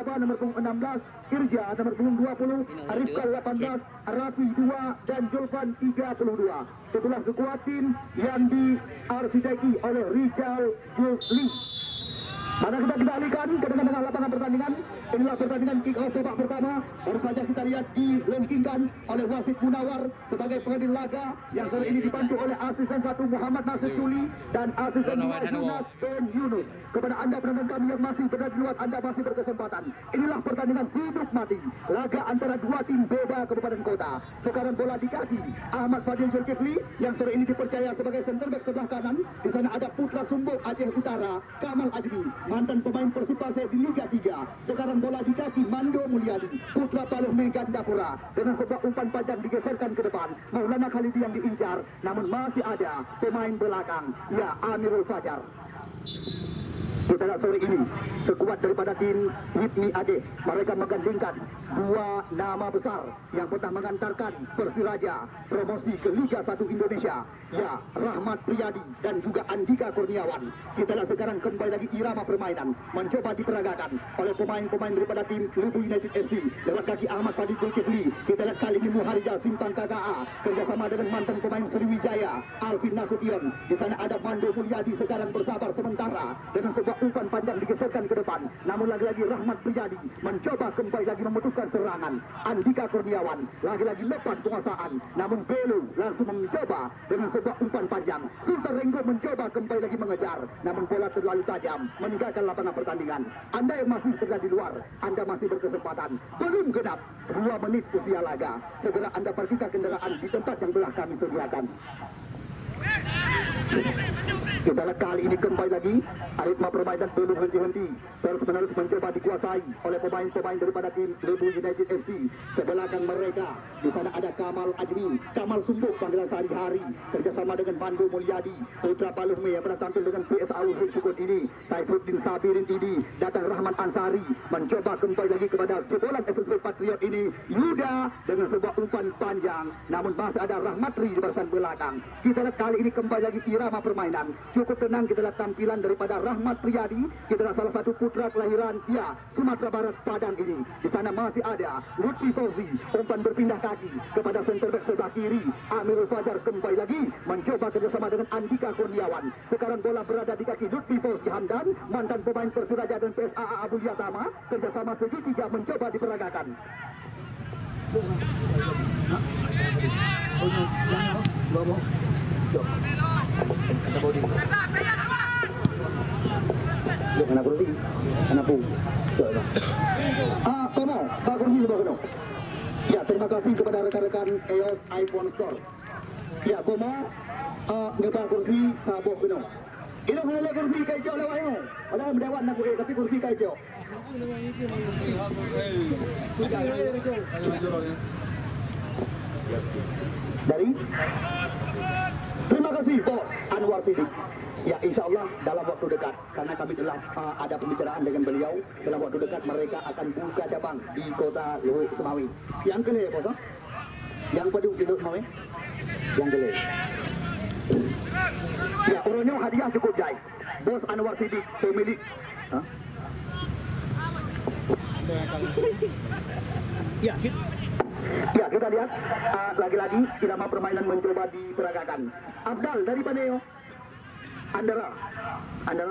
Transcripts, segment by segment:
nomor punggung 16, Irja nomor punggung 20, Arifkan 18, Rafi 2 dan Julfan 32. Itulah sekuat tim yang diarsiteki oleh Rizal Jusli. Mana kita alihkan ke tengah lapangan pertandingan. Inilah pertandingan kick off babak pertama. Baru saja kita lihat dilengkingkan oleh wasit Munawar sebagai pengadil laga yang sore ini dibantu oleh asisten 1 Muhammad Nasir Tuli dan asisten 2 Yunus Ben Yunus. Kepada anda penonton kami yang masih berada di luar, anda masih berkesempatan. Inilah pertandingan hidup mati. Laga antara dua tim beda kabupaten kota. Sekarang bola di kaki Ahmad Fadil Zulkifli yang sore ini dipercaya sebagai center back sebelah kanan. Di sana ada Putra Sumbuk Aceh Utara, Kamal Ajmi, mantan pemain Persib Pasir di Liga 3. Sekarang bola di kaki Mando Mulyadi, Putra Paluh Megandapura. Dengan sebuah umpan panjang digeserkan ke depan. Maulana Khalidi yang diincar, namun masih ada pemain belakang, ya Amirul Fajar. Kita lihat sore ini sekuat daripada tim Hipmi Aceh. Mereka menggandingkan dua nama besar yang pernah mengantarkan Persiraja promosi ke Liga 1 Indonesia, ya Rahmat Priyadi dan juga Andika Kurniawan. Kita lihat sekarang kembali lagi irama permainan mencoba diperagakan oleh pemain-pemain daripada tim Lebu United FC lewat kaki Ahmad Fadil Zulkifli. Kita lihat kali ini Muharijal Simpang KKA kerjasama dengan mantan pemain Sriwijaya Alvin Nasution. Di sana ada Mando Mulyadi sekarang bersabar sementara dengan sebuah umpan panjang digeserkan ke depan. Namun lagi-lagi Rahmat Priyadi mencoba kembali lagi memutuskan serangan. Andika Kurniawan lagi-lagi lepas penguasaan, namun Belu langsung mencoba dengan sebuah umpan panjang. Sultan Renggo mencoba kembali lagi mengejar, namun bola terlalu tajam meninggalkan lapangan pertandingan. Anda yang masih berada di luar, Anda masih berkesempatan. Belum genap 2 menit usia laga. Segera Anda parkirkan kendaraan di tempat yang telah kami sediakan. Kita lihat kali ini kembali lagi ritme permainan belum henti-henti, terus menerus mencoba dikuasai oleh pemain-pemain daripada tim Lebu United FC. Sebelahkan mereka di sana ada Kamal Ajmi, Kamal Sumbuk panggilan sehari-hari kerjasama dengan Mando Mulyadi, Putra Paluh yang pernah tampil dengan PSA Uhud Sukun ini, Saifuddin Sabirin ini, datang Rahman Ansari mencoba kembali lagi kepada jebolan SSB Patriot ini, Yuda dengan sebuah umpan panjang, namun masih ada Rahmatri di barisan belakang. Kita lihat kali ini kembali lagi irama permainan cukup tenang. Kita lihat tampilan daripada Rahmat Priyadi. Kita lihat salah satu putra kelahiran Sumatera Barat Padang ini. Di sana masih ada Lutfi Fauzi, umpan berpindah kaki kepada center back sebelah kiri Amirul Fajar kembali lagi mencoba kerjasama dengan Andika Kurniawan. Sekarang bola berada di kaki Lutfi Fauzi Hamdan, mantan pemain Persiraja dan PSAA Abu Yatama, kerjasama segitiga mencoba diperagakan. Anak kursi, anak pun. Kono, Pak Kursi sebelah kono. Ya, terima kasih kepada rekan-rekan EOS iPhone Store. Ya, Komo, Pak Kursi sabuk kono. Ini mana kursi kayu lewat yo. Ada mendapat nak tapi kursi kayu. Dari terima kasih Bos Anwar Sidik. Ya insya Allah dalam waktu dekat, karena kami telah ada pembicaraan dengan beliau, dalam waktu dekat mereka akan buka cabang di kota Luhut Semawi. Yang kelih Bos, yang pada di Luhut Semawi, yang kelih. Ya orangnya hadiah cukup jai. Bos Anwar Sidik pemilik. Ya gitu. Ya kita lihat lagi-lagi irama permainan mencoba diperagakan. Afdal dari Paneo, Andara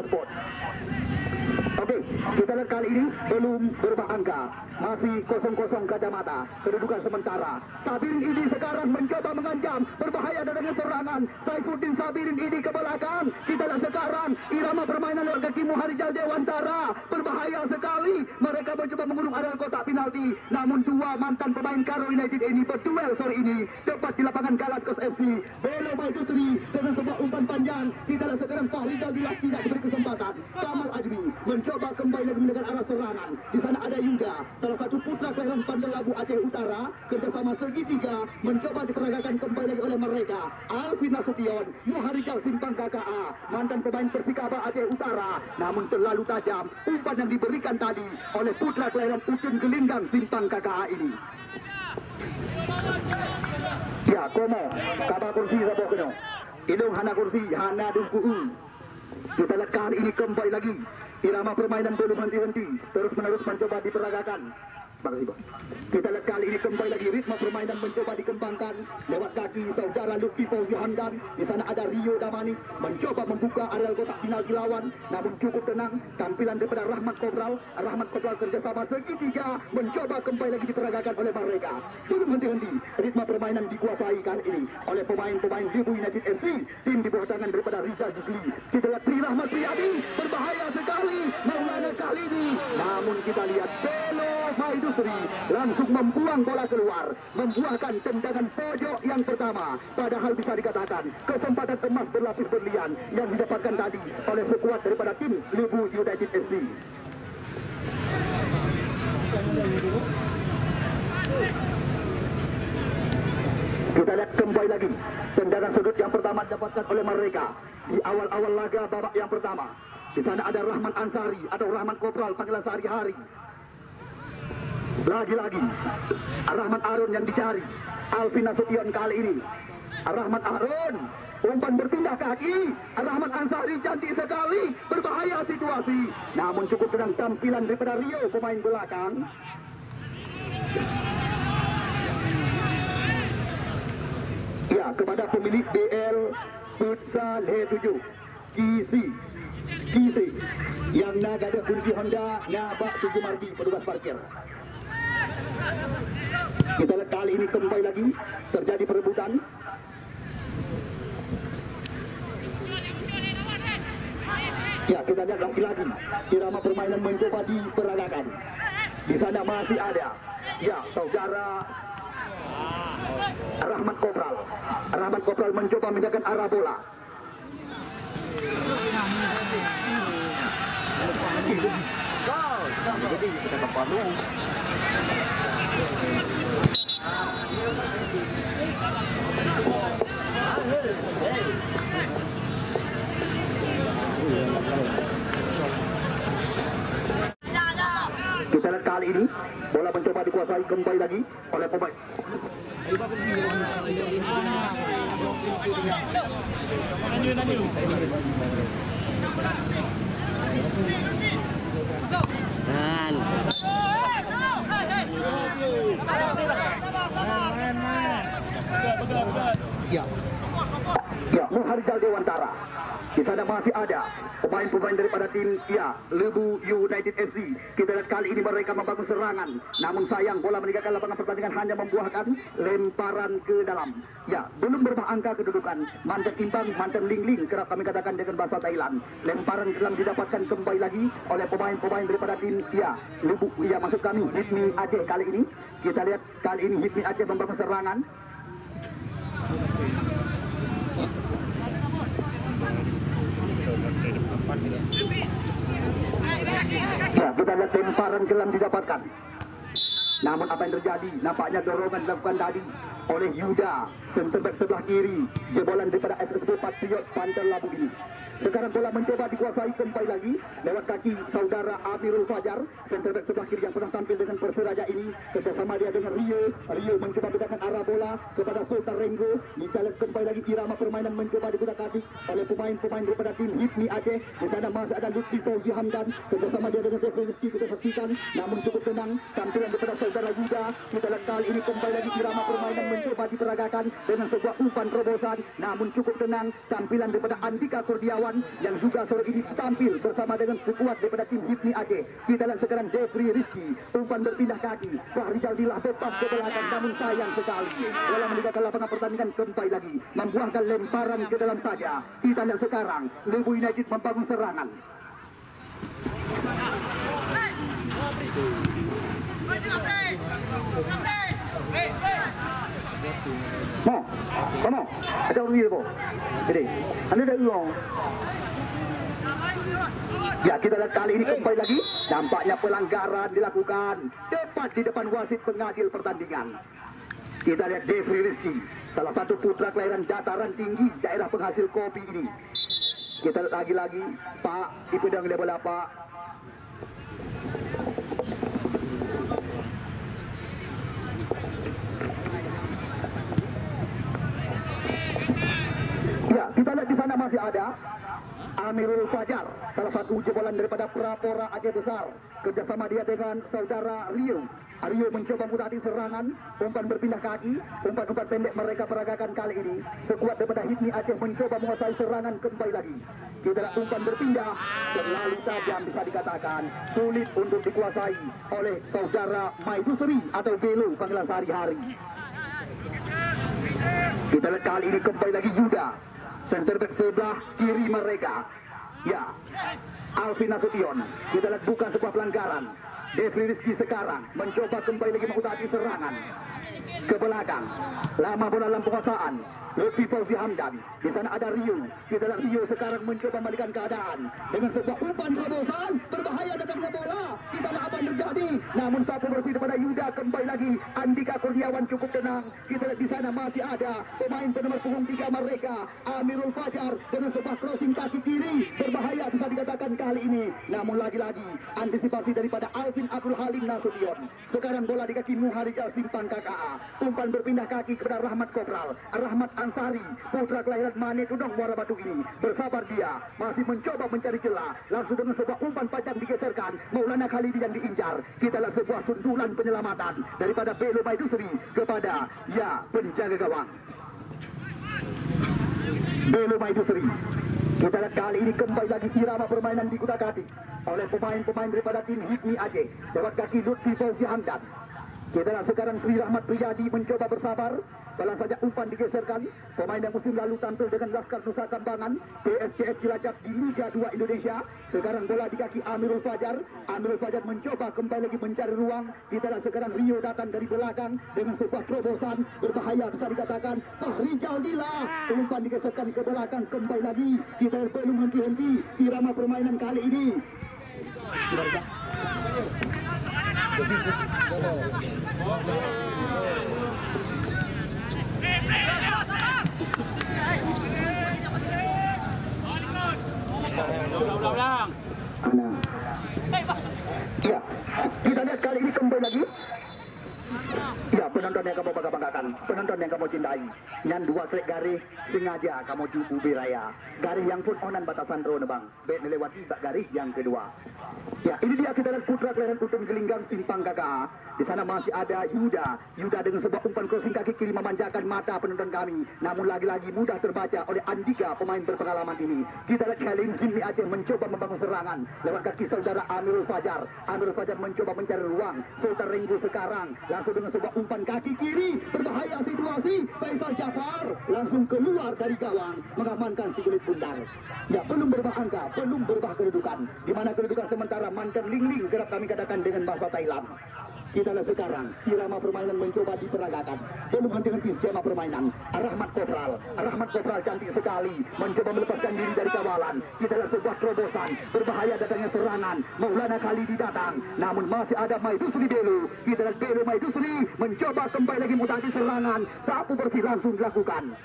Sport. Oke, kita lihat kali ini belum berubah angka, masih 0-0 kacamata, kedudukan sementara. Sabirin ini sekarang mencoba mengancam, berbahaya dengan serangan. Saifuddin Sabirin ini ke belakang. Kita lihat sekarang irama permainan lewat kaki Muharijal Dewantara, berbahaya sekali. Mereka mencoba mengurung area kotak penalti, namun dua mantan pemain Karo United ini berduel sore ini tepat di lapangan Galacticos FC. Belo Maidusri dengan sebuah umpan panjang. Kita lihat sekarang Fahrijal tidak diberi kesempatan. Kamal Ajmi mencoba kembali mendekat arah serangan. Di sana ada Yuda, salah satu putra kelahiran Bandar Labu Aceh Utara, kerjasama segitiga mencoba diperagakan kembali lagi oleh mereka. Alvin Nasution, Muharijal Simpang KKA, mantan pemain Persikaba Aceh Utara, namun terlalu tajam umpan yang diberikan tadi oleh putra kelahiran Udin Gelinggang Simpang KKA ini. Ya, Komo, kabar kursi sabok keno. Ilung hana kursi, hana dungku. Kita lihat kali ini kembali lagi irama permainan belum henti-henti, terus-menerus mencoba diperagakan. Kita lihat kali ini kembali lagi ritme permainan mencoba dikembangkan lewat kaki saudara Lutfi Fauzi Hamdan. Di sana ada Rio Damani mencoba membuka areal kotak penalti lawan, namun cukup tenang. Tampilan daripada Rahmat Kopral kerjasama segitiga mencoba kembali lagi diperagakan oleh mereka. Belum henti-henti, ritme permainan dikuasai kali ini oleh pemain-pemain Lebu United FC, tim di bawah tangan daripada Rizal Juzli. Kita lihat Tri Rahmat Priyadi berbahaya sekali Maulana kali ini, namun kita lihat Belo Maidus langsung membuang bola keluar, membuahkan tendangan pojok yang pertama. Padahal bisa dikatakan kesempatan emas berlapis berlian yang didapatkan tadi oleh sekuat daripada tim Lebu United FC. Kita lihat kembali lagi tendangan sudut yang pertama didapatkan oleh mereka di awal-awal laga babak yang pertama. Di sana ada Rahman Ansari atau Rahman Kopral panggilan sehari-hari. Lagi-lagi Rahmat Arun yang dicari. Alvin Nasution kali ini Rahmat Arun, umpan berpindah kaki. Rahmat Ansari cantik sekali, berbahaya situasi, namun cukup dengan tampilan daripada Rio pemain belakang. Ya, kepada pemilik BL Futsal H7 Kisi yang nagada kunci Honda Nabak Sujumardi petugas parkir. Kita lihat kali ini kembali lagi terjadi perebutan. Ya, kita lihat lagi-lagi irama permainan mencoba diperagakan. Di sana masih ada ya saudara Rahmat Kopral mencoba memindahkan arah bola. Jadi kita ke Palu. Kita lihat kali ini bola mencoba dikuasai kembali lagi oleh pemain. Ya, Muharizal Dewantara. Di sana masih ada pemain-pemain daripada tim Lebu United FC. Kita lihat kali ini mereka membangun serangan, namun sayang bola meninggalkan lapangan pertandingan hanya membuahkan lemparan ke dalam. Ya, belum berubah angka kedudukan. Mantan imbang, mantan ling-ling kerap kami katakan dengan bahasa Thailand. Lemparan ke dalam didapatkan kembali lagi oleh pemain-pemain daripada tim Lebu. Ya, maksud kami Hipmi Aceh kali ini. Kita lihat kali ini Hipmi Aceh membangun serangan. Ya, kita lihat lemparan kelam didapatkan. Namun apa yang terjadi? Nampaknya dorongan dilakukan tadi oleh Yuda, center back sebelah kiri, jebolan daripada SSB Patriot Pantai Labu ini. Sekarang bola mencoba dikuasai kembali lagi lewat kaki saudara Amirul Fajar, center back sebelah kiri yang pernah tampil dengan Persiraja ini. Kerjasama dia dengan Rio mencoba bedakan arah bola kepada Sultan Renggo. Kita lihat kembali lagi irama permainan mencoba dikutak-atik oleh pemain-pemain daripada tim Hipmi Aceh. Di sana masih ada Lutfi Fauzi Hamdan, kerjasama dia dengan Jeffrey Rizky kita saksikan, namun cukup tenang tampilan daripada saudara Yuda. Kita lihat kali ini kembali lagi irama permainan mencoba diperagakan dengan sebuah umpan terobosan, namun cukup tenang tampilan daripada Andika Kurdiawan yang juga sore ini tampil bersama dengan sekuat daripada tim Hipmi Aceh. Kita lihat sekarang Jeffrey Rizky, umpan berpindah kaki, Fahrizal Dilah bebas ke belakang, namun sayang sekali bola meninggalkan lapangan pertandingan kembali lagi membuahkan lemparan ke dalam saja. Kita lihat sekarang Lebu United membangun serangan. Kamu, ada orang ni po. Jadi, anda dah uang. Ya, kita lihat kali ini kembali lagi nampaknya pelanggaran dilakukan tepat di depan wasit pengadil pertandingan. Kita lihat Jeffrey Rizky, salah satu putra kelahiran dataran tinggi daerah penghasil kopi ini. Kita lihat lagi-lagi Pak di pedang dia bola Pak. Ya, kita lihat di sana masih ada Amirul Fajar, salah satu jebolan daripada Prapora Aceh Besar. Kerjasama dia dengan saudara Rio. Rio mencoba mutati serangan, umpan berpindah kaki, umpan-umpan pendek mereka peragakan kali ini. Sekuat daripada Hipmi Aceh mencoba menguasai serangan kembali lagi. Kita lihat umpan berpindah, terlalu tajam bisa dikatakan, sulit untuk dikuasai oleh saudara Maidusri atau Belo panggilan sehari-hari. Kita lihat kali ini kembali lagi Yuda, center back sebelah kiri mereka. Ya, Alvin Nasution. Kita lihat bukan sebuah pelanggaran. Devri Rizky sekarang mencoba kembali lagi mengutati serangan ke belakang. Lama bola dalam penguasaan. Lutfi Fauzi Hamdan. Di sana ada Rio. Kita lihat Rio sekarang mencoba memalikan keadaan dengan sebuah umpan terobosan. Berbahaya datangnya bola. Kita lihat apa yang terjadi. Namun sapu bersih daripada Yuda kembali lagi. Andika Kurniawan cukup tenang. Kita lihat di sana masih ada pemain penomor punggung 3 mereka. Amirul Fajar dengan sebuah crossing kaki kiri. Berbahaya bisa dikatakan kali ini. Namun lagi-lagi antisipasi daripada Alvin Abdul Halim Nasution. Sekarang bola di kaki Muharijal Simpang KKA. Umpan berpindah kaki kepada Rahmat Kopral. Rahmat Ansari, putra kelahiran Mane Tudong Muara Batu ini. Bersabar dia, masih mencoba mencari celah. Langsung dengan sebuah umpan panjang digeserkan. Maulana Khalidi yang diincar. Kita lihat sebuah sundulan penyelamatan daripada Belo Maidusri kepada penjaga gawang Belo Maidusri. Kita lihat kali ini kembali lagi irama permainan dikutak-atik oleh pemain-pemain daripada tim Hipmi Aceh lewat kaki Lutfi Fauzi Hamdan. Kita lihat sekarang Tri Rahmat Priyadi mencoba bersabar. Balas saja umpan digeserkan. Pemain yang musim lalu tampil dengan Laskar Nusa Kambangan PSCS Cilacap di Liga 2 Indonesia. Sekarang bola di kaki Amirul Fajar. Amirul Fajar mencoba kembali lagi mencari ruang. Kita lihat sekarang Rio datang dari belakang dengan sebuah terobosan berbahaya bisa dikatakan. Fahri Jaldila umpan digeserkan ke belakang kembali lagi. Kita lihat belum henti-henti irama permainan kali ini. Ya, kita lihat kali ini kembali lagi. Ya, penonton yang kamu bangga-banggakan, penonton yang kamu cintai. Yang dua klik garis sengaja kamu ubi raya. Garis yang pun onan batasan drone bang. Bet melewati garis yang kedua. Ya, ini dia kita lihat putra kelahiran Utun Gelinggang Simpang KKA. Di sana masih ada Yuda. Yuda dengan sebuah umpan crossing kaki kiri memanjakan mata penonton kami. Namun lagi-lagi mudah terbaca oleh Andika pemain berpengalaman ini. Kita lihat Khalil Jimmy Aceh mencoba membangun serangan lewat kaki saudara Amirul Fajar. Amirul Fajar mencoba mencari ruang. Sultan Ringgu sekarang langsung dengan sebuah umpan kaki kiri. Berbahaya situasi. Faisal Jafar langsung keluar dari gawang mengamankan si kulit bundar. Ya, belum berubah angka, belum berubah kedudukan. Di mana kedudukan sementara mantan Ling-Ling kerap kami katakan dengan bahasa Thailand. Kita lihat sekarang irama permainan mencoba diperagakan. Belum henti-henti skema permainan. Rahmat Kopral cantik sekali mencoba melepaskan diri dari kawalan. Kita lihat sebuah terobosan berbahaya datangnya serangan. Maulana Khalidi datang, namun masih ada Maidusri Belo. Kita lihat Belo Maidusri mencoba kembali lagi mutasi serangan. Sapu bersih langsung dilakukan.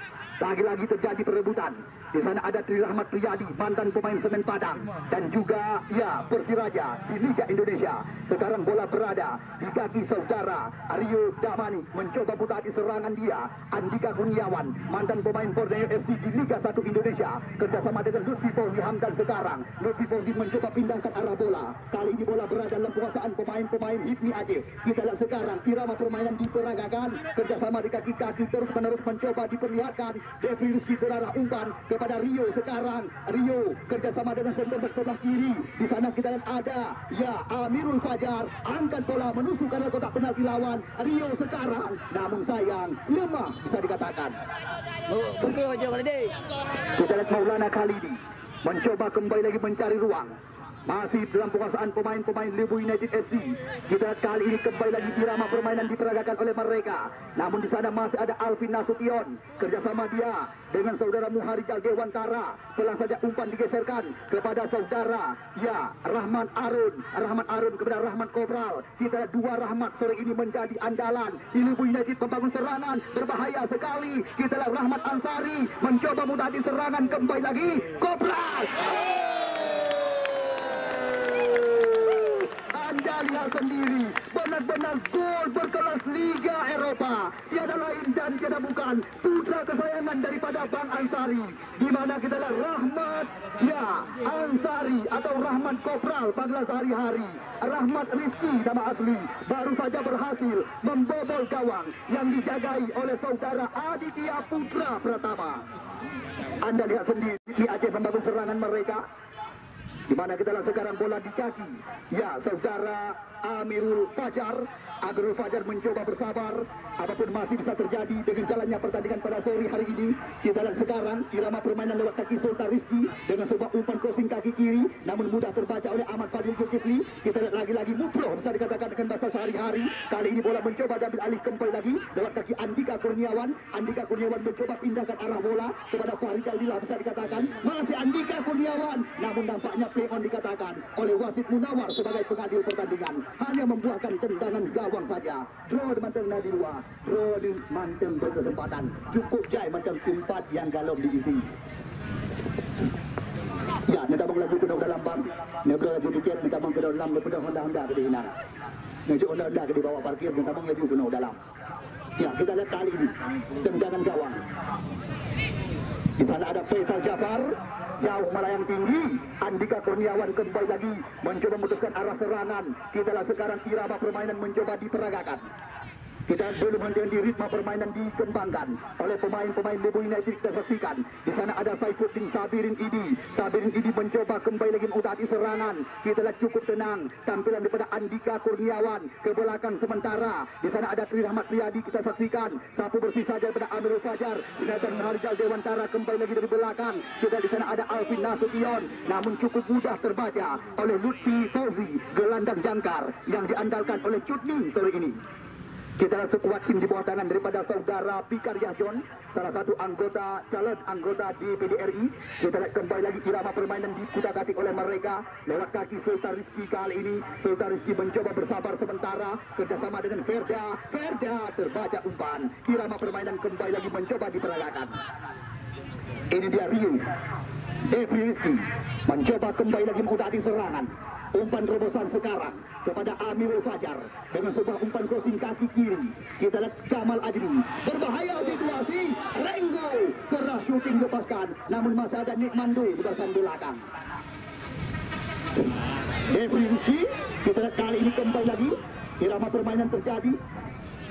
Lagi-lagi terjadi perebutan. Di sana ada Tri Rahmat Priyadi, mantan pemain Semen Padang, dan juga Persiraja di Liga Indonesia. Sekarang bola berada di kaki saudara Aryo Damani mencoba mutasi serangan dia. Andika Kurniawan, mantan pemain Borneo FC di Liga 1 Indonesia, kerjasama dengan Lutfi Fauzi Hamdan sekarang. Lutfi Fauzi mencoba pindahkan arah bola. Kali ini bola berada dalam penguasaan pemain-pemain Hipmi Aceh. Kita lihat sekarang irama permainan diperagakan. Kerjasama di kaki-kaki terus-menerus mencoba diperlihatkan. Devri Rizky terarah umpan kepada Rio sekarang. Rio kerjasama dengan center back sebelah kiri. Di sana kita lihat ada Amirul Fajar angkat bola menusuk ke dalam kotak penalti lawan. Rio sekarang, namun sayang lemah bisa dikatakan. Kita lihat Maulana Khalidi mencoba kembali lagi mencari ruang. Masih dalam penguasaan pemain-pemain Lebu United FC. Kita kali ini kembali lagi irama permainan diperagakan oleh mereka. Namun di sana masih ada Alvin Nasution. Kerjasama dia dengan saudara Muharijal Dewantara. Pelan saja umpan digeserkan kepada saudara Rahmat Arun kepada Rahmat Kopral. Kita dua Rahmat sore ini menjadi andalan di Lebu United membangun serangan. Berbahaya sekali. Kita lihat Rahmat Ansari mencoba mutasi serangan kembali lagi. Kopral. Anda lihat sendiri, benar-benar gol berkelas Liga Eropa. mencoba, tiada lain dan tiada bukan putra kesayangan daripada Bang Ansari, di mana kita lihat Rahmat Ansari atau Rahmat Kopral panggilan sehari-hari. Rahmat Rizki nama asli baru saja berhasil membobol gawang yang dijagai oleh saudara Aditya Putra Pratama. Anda lihat sendiri di Aceh membangun serangan mereka, di mana kita lihat sekarang bola di kaki. Ya, saudara Amirul Fajar mencoba bersabar. Apapun masih bisa terjadi dengan jalannya pertandingan pada sore hari ini. Kita lihat sekarang irama permainan lewat kaki Sultan Rizki dengan sebuah umpan crossing kaki kiri, namun mudah terbaca oleh Ahmad Fadil Zulkifli. Kita lihat lagi-lagi Mubroh bisa dikatakan dengan bahasa sehari-hari. Kali ini bola mencoba diambil alih kembali lagi lewat kaki Andika Kurniawan. Andika Kurniawan mencoba pindahkan arah bola kepada Farid Aldila, bisa dikatakan masih Andika Kurniawan, namun nampaknya play on dikatakan oleh wasit Munawar sebagai pengadil pertandingan, hanya membuahkan tendangan gawang saja. Draw di manteng Nadilwa, draw di manteng berkesempatan cukup jai macam umpat yang galom diisi. Ya, netabang laju ke dalam bang, netabang laju tiket, netabang ke dalam, netabang Honda ke dihinan, netabang Honda ke dibawa parkir, netabang laju ke dalam. Ya, kita lihat kali ini tendangan gawang. Di sana ada Faisal Jafar, jauh melayang tinggi. Andika Kurniawan kembali lagi mencoba memutuskan arah serangan. Kita lihat sekarang irama permainan mencoba diperagakan. Kita belum henti-henti ritme permainan dikembangkan oleh pemain-pemain Lebu United. Kita saksikan di sana ada Saifuddin Sabirin Idi mencoba kembali lagi mengutaki serangan. Kita lihat cukup tenang tampilan daripada Andika Kurniawan ke belakang sementara. Di sana ada Tri Rahmat Priyadi, kita saksikan sapu bersih saja daripada Amirul Fajar. Dinaikan Harijal Dewantara kembali lagi dari belakang. Kita di sana ada Alvin Nasution, namun cukup mudah terbaca oleh Lutfi Fauzi, gelandang jangkar yang diandalkan oleh Cudni sore ini. Kita sekuat tim di bawah tangan daripada saudara Pikar Yahjon, salah satu calon anggota DPD RI. Kita lihat kembali lagi irama permainan dikutak-atik oleh mereka lewat kaki Sultan Rizki. Kali ini Sultan Rizki mencoba bersabar sementara kerjasama dengan Ferda terbaca umpan. Irama permainan kembali lagi mencoba diperagakan. Ini dia Rio Devri Rizki mencoba kembali lagi mengutaki serangan. Umpan terobosan sekarang kepada Amirul Fajar dengan sebuah umpan crossing kaki kiri. Kita lihat Kamal Admi, berbahaya situasi, Renggo keras shooting lepaskan, namun masih ada Nick Mando bersama belakang. Devri Rizki, kita lihat kali ini kembali lagi irama permainan terjadi.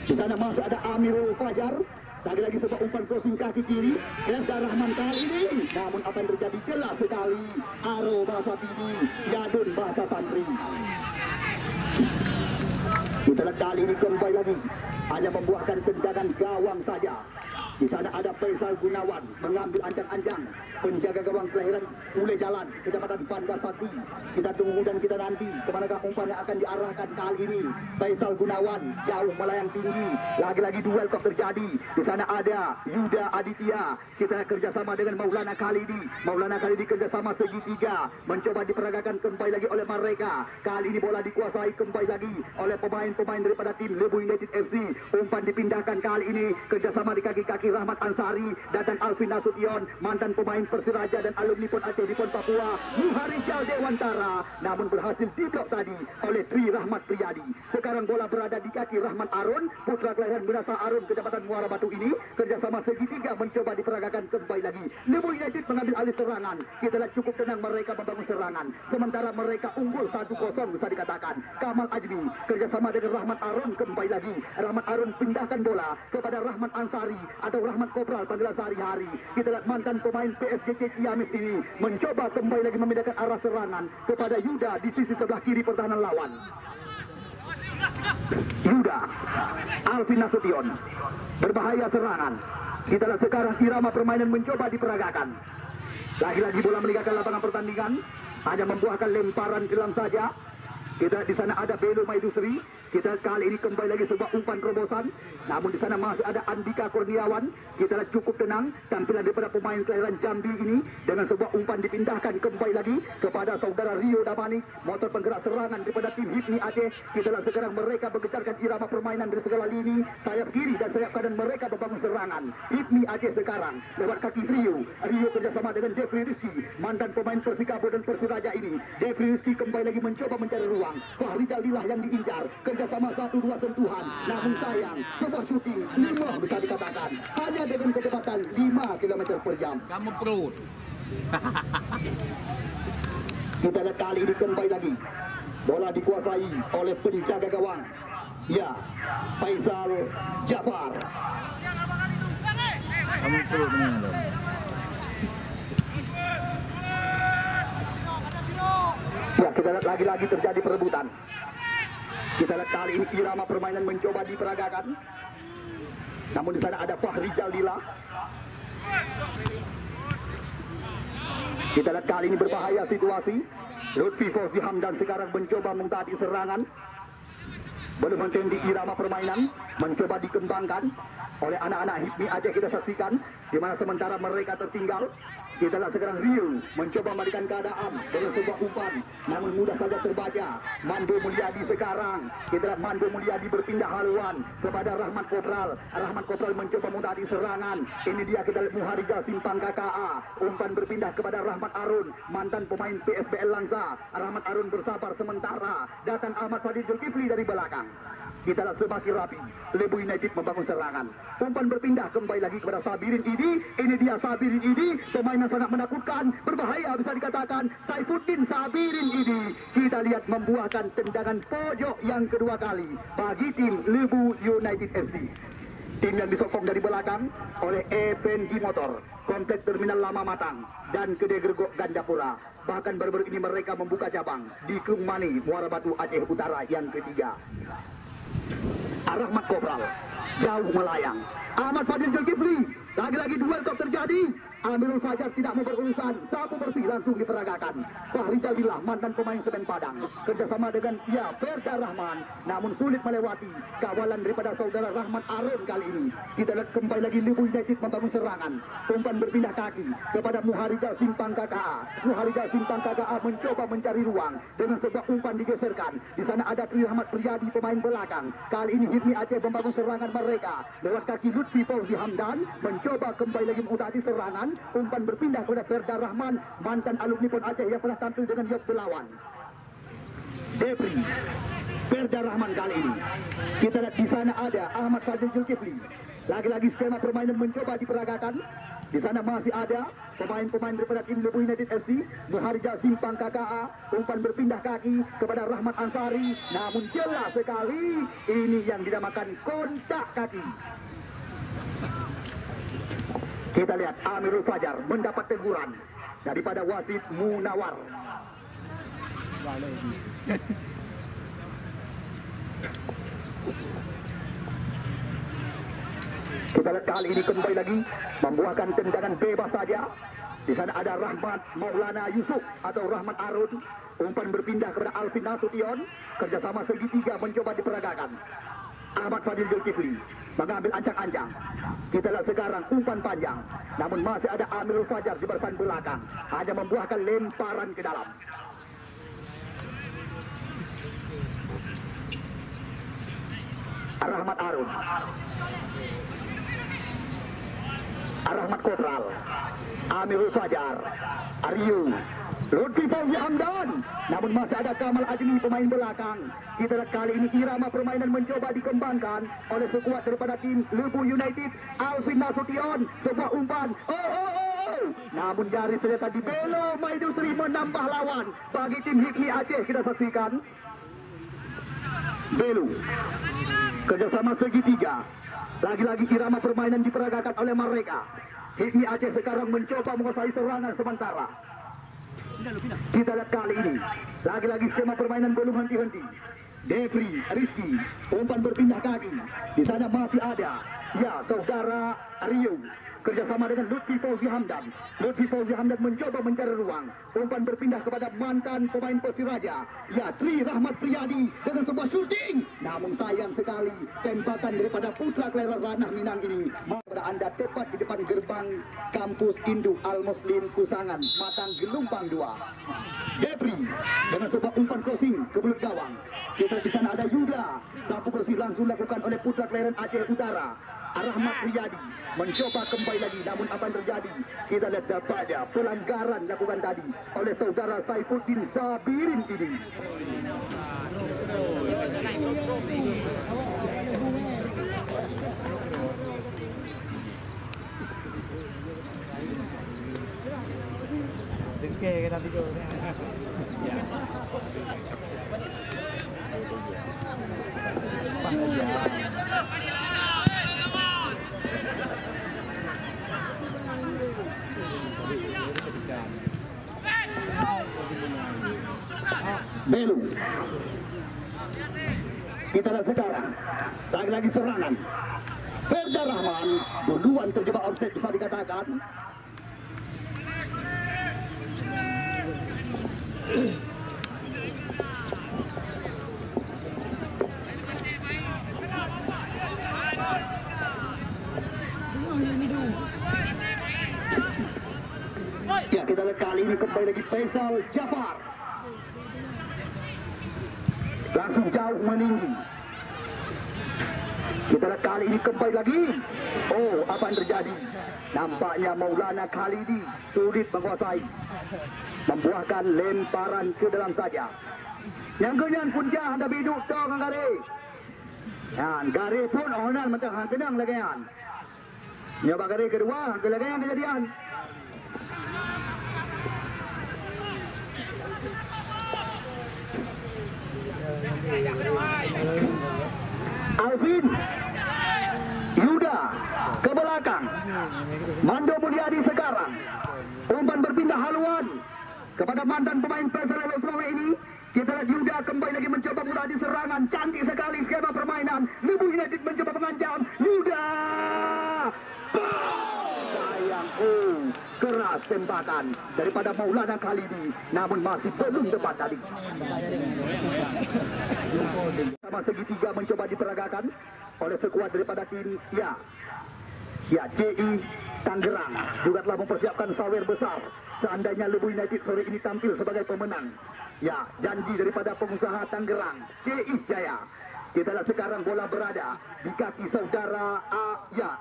Di sana masih ada Amirul Fajar. Lagi-lagi sebuah umpan crossing kaki kiri, Ferda Rahman kali ini. Namun apa yang terjadi jelas sekali. Aro bahasa Pidi, Yadun bahasa Sandri. Kita lihat kali ini kembali lagi hanya membuahkan tendangan gawang saja. Di sana ada Faisal Gunawan mengambil ancang-ancang penjaga gawang kelahiran Ule Jalan, Kecamatan Banda Sakti. Kita tunggu dan kita nanti kemanakah umpan yang akan diarahkan kali ini. Faisal Gunawan jauh melayang tinggi. Lagi-lagi duel kok terjadi. Di sana ada Yuda Aditya. Kita kerjasama dengan Maulana Khalidi. Maulana Khalidi kerjasama segitiga. Mencoba diperagakan kembali lagi oleh mereka. Kali ini bola dikuasai kembali lagi oleh pemain-pemain daripada tim Lebu United FC. Umpan dipindahkan kali ini kerjasama di kaki-kaki Rahmat Ansari dan Alvin Nasution, mantan pemain Persiraja dan alumni Pon Aceh di Pon Papua, Muharijal Dewantara, namun berhasil diblok tadi oleh Tri Rahmat Priyadi. Sekarang bola berada di kaki Rahmat Arun, putra kelahiran Menasa Arun, Kecamatan Muara Batu ini, kerjasama segitiga mencoba diperagakan kembali lagi. Lebu United mengambil alih serangan. Kita lihat cukup tenang mereka membangun serangan, sementara mereka unggul 1-0 bisa dikatakan. Kamal Ajmi kerjasama dengan Rahmat Arun kembali lagi. Rahmat Arun pindahkan bola kepada Rahmat Ansari atau Rahmat Kopral panggilan sehari-hari. Kita lihat mantan pemain PSGC Ciamis ini mencoba kembali lagi memindahkan arah serangan kepada Yuda di sisi sebelah kiri pertahanan lawan. Yuda, Alvin Nasution, berbahaya serangan. Kita lihat sekarang irama permainan mencoba diperagakan. Lagi-lagi bola meninggalkan lapangan pertandingan, hanya membuahkan lemparan ke dalam saja. Kita di sana ada Belo Maidusri. Kita kali ini kembali lagi sebuah umpan terobosan. Namun di sana masih ada Andika Kurniawan. Kita lihat cukup tenang tampilan daripada pemain kelahiran Jambi ini dengan sebuah umpan dipindahkan kembali lagi kepada saudara Rio Damani, motor penggerak serangan daripada tim Hipmi Aceh. Kita lihat sekarang mereka bergejarkan irama permainan dari segala lini, sayap kiri dan sayap kanan mereka membangun serangan. Hipmi Aceh sekarang lewat kaki Rio kerjasama dengan Devri Rizki, mantan pemain Persikabo dan Persiraja ini. Devri Rizki kembali lagi mencoba mencari ruang. ruang. Fahri Jaldilah yang diincar. Kerjasama 1-2 sentuhan. Namun sayang, sebuah syuting 5 bisa dikatakan. Hanya dengan kecepatan 5 km per jam. Kamu perut. Kita lihat kali ini kembali lagi. Bola dikuasai oleh penjaga gawang. Ya, Faisal Jafar. Kamu perut dengan Ya, kita lihat lagi-lagi terjadi perebutan. Kita lihat kali ini irama permainan mencoba diperagakan. Namun di sana ada Fahri Jaldilah. Kita lihat kali ini berbahaya situasi. Lutfi Fauzi Hamdan sekarang mencoba mengtadi serangan. Belum henti irama permainan, mencoba dikembangkan oleh anak-anak HIPMI Aceh. Kita saksikan di mana sementara mereka tertinggal. Kita lihat sekarang Rio mencoba membalikan keadaan dengan sebuah umpan, namun mudah saja terbaca. Mando Mulyadi sekarang, kita lihat Mando Mulyadi berpindah haluan kepada Rahmat Kopral. Rahmat Kopral mencoba mengtadi serangan. Ini dia kita lihat Muharija Simpang KKA. Umpan berpindah kepada Rahmat Arun, mantan pemain PSBL Langsa. Rahmat Arun bersabar sementara. Datang Ahmad Fadil Zulkifli dari belakang. Kita lihat semakin rapi. Lebu United membangun serangan. Umpan berpindah kembali lagi kepada Sabirin Idi. Ini dia Sabirin Idi, pemain yang sangat menakutkan, berbahaya bisa dikatakan. Saifuddin Sabirin Idi. Kita lihat membuahkan tendangan pojok yang kedua kali bagi tim Lebu United FC. Tim yang disokong dari belakang oleh Effendi Motor, Komplek Terminal Lama Matang, dan Kedai Gergok Gandapura. Bahkan baru-baru ini mereka membuka cabang di Kumani, Muara Batu, Aceh Utara yang ketiga. Rahmat Kopral jauh melayang. Ahmad Fadil Zulkifli, lagi-lagi duel kok terjadi. Amirul Fajar tidak mau berurusan, sapu bersih langsung diperagakan. Fahri Jaldilah, mantan pemain Semen Padang, kerjasama dengan Ferda Rahman, namun sulit melewati kawalan daripada saudara Rahmat Arun kali ini. Kita lihat kembali lagi Lebu United membangun serangan. Umpan berpindah kaki kepada Muharija Simpang KKA. Muharija Simpang KKA mencoba mencari ruang dengan sebuah umpan digeserkan. Di sana ada Tri Rahmat Priyadi, pemain belakang. Kali ini HIPMI Aceh membangun serangan mereka lewat kaki Lutfi Fauzi Hamdan, mencoba kembali lagi mengutari serangan. Umpan berpindah kepada Ferda Rahman, mantan alumni PON Aceh yang pernah tampil dengan Yok Belawan. Depri, Ferda Rahman kali ini. Kita lihat di sana ada Ahmad Fadil Zulkifli. Lagi-lagi skema permainan mencoba diperagakan. Di sana masih ada pemain-pemain daripada tim Lebu United FC. Muharija Simpang KKA, umpan berpindah kaki kepada Rahmat Ansari, namun jelas sekali ini yang dinamakan kontak kaki. Kita lihat Amirul Fajar mendapat teguran daripada wasit Munawar. Kita lihat kali ini kembali lagi membuahkan tendangan bebas saja. Di sana ada Rahmat Maulana Yusuf atau Rahmat Arun. Umpan berpindah kepada Alvin Nasution. Kerjasama segitiga mencoba diperagakan. Ahmad Fadil Zulkifli mengambil ancang-ancang. Kita lihat sekarang umpan panjang, namun masih ada Amirul Fajar di barisan belakang, hanya membuahkan lemparan ke dalam. Rahmat Arun, Rahmat Kopral, Amirul Fajar, Aryu, Lutfi Fauzi Hamdan, namun masih ada Kamal Ajmi pemain belakang. Kita lihat kali ini irama permainan mencoba dikembangkan oleh sekuat daripada tim Lebu United. Alvin Nasution, sebuah umpan, namun nyaris saja tadi Belo Maidusri menambah lawan bagi tim HIPMI Aceh. Kita saksikan Belo kerjasama segitiga. Lagi-lagi irama permainan diperagakan oleh mereka. HIPMI Aceh sekarang mencoba menguasai serangan sementara. Kita lihat kali ini lagi-lagi skema permainan belum henti-henti. Devri Rizky, umpan berpindah kaki. Di sana masih ada ya saudara Rio, kerjasama dengan Lutfi Fauzi Hamdan. Lutfi Fauzi Hamdan mencoba mencari ruang. Umpan berpindah kepada mantan pemain Persiraja, ya Tri Rahmat Priyadi dengan sebuah syuting. Namun sayang sekali tembakan daripada putra kelahiran Ranah Minang ini pada Anda tepat di depan gerbang kampus Induk Al Muslim Kusangan, Matang Gelumpang 2. Depri dengan sebuah umpan crossing ke belut gawang. Kita di sana ada Yuda, sapu bersih langsung dilakukan oleh putra kelahiran Aceh Utara. Rahmat Priyadi mencoba kembali lagi, namun apa yang terjadi? Kita lihat pada pelanggaran dilakukan tadi oleh saudara Saifuddin Sabirin ini. Oke, kita tidur. Ya. Belu. Kita lihat sekarang. Lagi-lagi serangan. Ferda Rahman duluan terjebak offside bisa dikatakan. Ya, kita lihat kali ini kembali lagi Faisal Jafar. Langsung jauh meninggi. Kita lihat kali ini kembali lagi. Oh, apa yang terjadi? Nampaknya Maulana Khalidi sulit menguasai. Membuahkan lemparan ke dalam saja. Yang kenyan punca anda biduk dong Gare. Yan, Gare pun onan mentang hang kenang lagi yan. Nyoba Gare kedua, hang lagi yang kejadian. Alvin Yuda ke belakang. Mando Mulyadi sekarang. Umpan berpindah haluan kepada mantan pemain Persela Selangor ini. Kita lihat Yuda kembali lagi mencoba mulai serangan. Cantik sekali skema permainan. Lebu United mencoba mengancam. Yuda sayang, keras tembakan daripada Maulana Khalidi, namun masih belum tepat tadi. Sama segitiga mencoba diperagakan oleh sekuat daripada tim CI Tangerang juga telah mempersiapkan sawer besar seandainya Lebu United sore ini tampil sebagai pemenang. Ya, janji daripada pengusaha Tangerang CI Jaya. Kita lihat sekarang bola berada di kaki saudara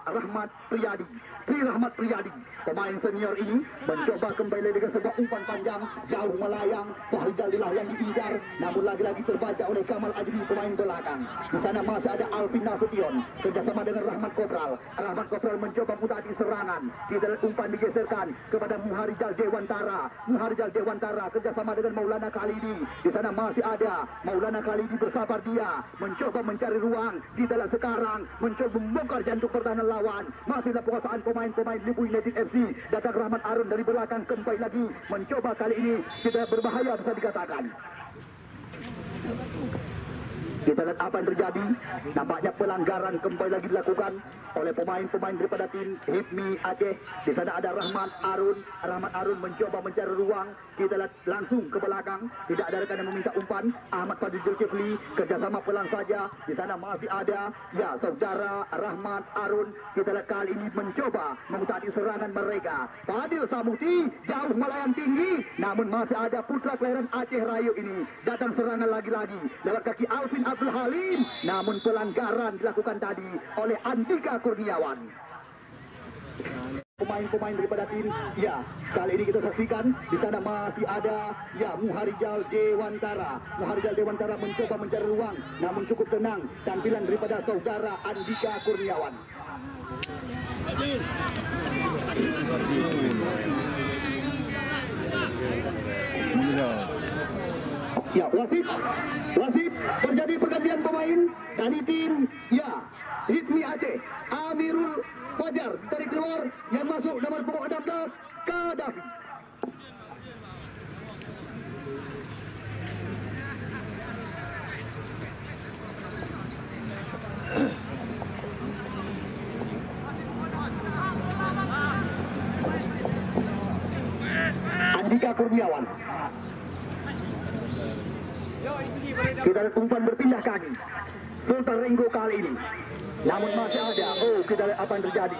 Rahmat Priyadi. Rahmat Priyadi, pemain senior ini mencoba kembali dengan sebuah umpan panjang jauh melayang. Fahri Jaldilah yang diincar, namun lagi-lagi terbaca oleh Kamal Ajmi pemain belakang. Di sana masih ada Alvin Nasution kerjasama dengan Rahmat Kopral. Rahmat Kopral mencoba mutati serangan. Kita lihat umpan digeserkan kepada Muharijal Dewantara. Muharijal Dewantara kerjasama dengan Maulana Khalidi. Di sana masih ada Maulana Khalidi bersabar dia mencoba mencari ruang. Kita lihat sekarang mencoba membongkar jantung pertahanan lawan. Masihlah penguasaan pemain Lebu United FC. Datang Rahmat Arun dari belakang kembali lagi mencoba kali ini kita berbahaya bisa dikatakan. Kita lihat apa yang terjadi. Nampaknya pelanggaran kembali lagi dilakukan oleh pemain-pemain daripada tim Hipmi Aceh. Di sana ada Rahmat Arun. Rahmat Arun mencoba mencari ruang. Kita lihat langsung ke belakang. Tidak ada rekan yang meminta umpan. Ahmad Fadil Zulkifli kerjasama pelan saja. Di sana masih ada saudara Rahmat Arun. Kita lihat kali ini mencoba mengutari serangan mereka. Fadil Samuti jauh melayang tinggi. Namun masih ada putra kelahiran Aceh Rayu ini. Datang serangan lagi-lagi lewat kaki Alvin Abdul Halim. Namun pelanggaran dilakukan tadi oleh Andika Kurniawan. Pemain-pemain daripada tim, kali ini kita saksikan di sana masih ada Muharijal Dewantara. Muharijal Dewantara mencoba mencari ruang, namun cukup tenang tampilan daripada saudara Andika Kurniawan. Wasit terjadi pergantian pemain dari tim Hipmi Aceh. Amirul Fajar dari keluar, yang masuk nomor punggung 16 Kadafi. Andika Kurniawan. Kita lihat umpan berpindah kaki Sultan Renggo kali ini. Namun masih ada. Kita lihat apa yang terjadi.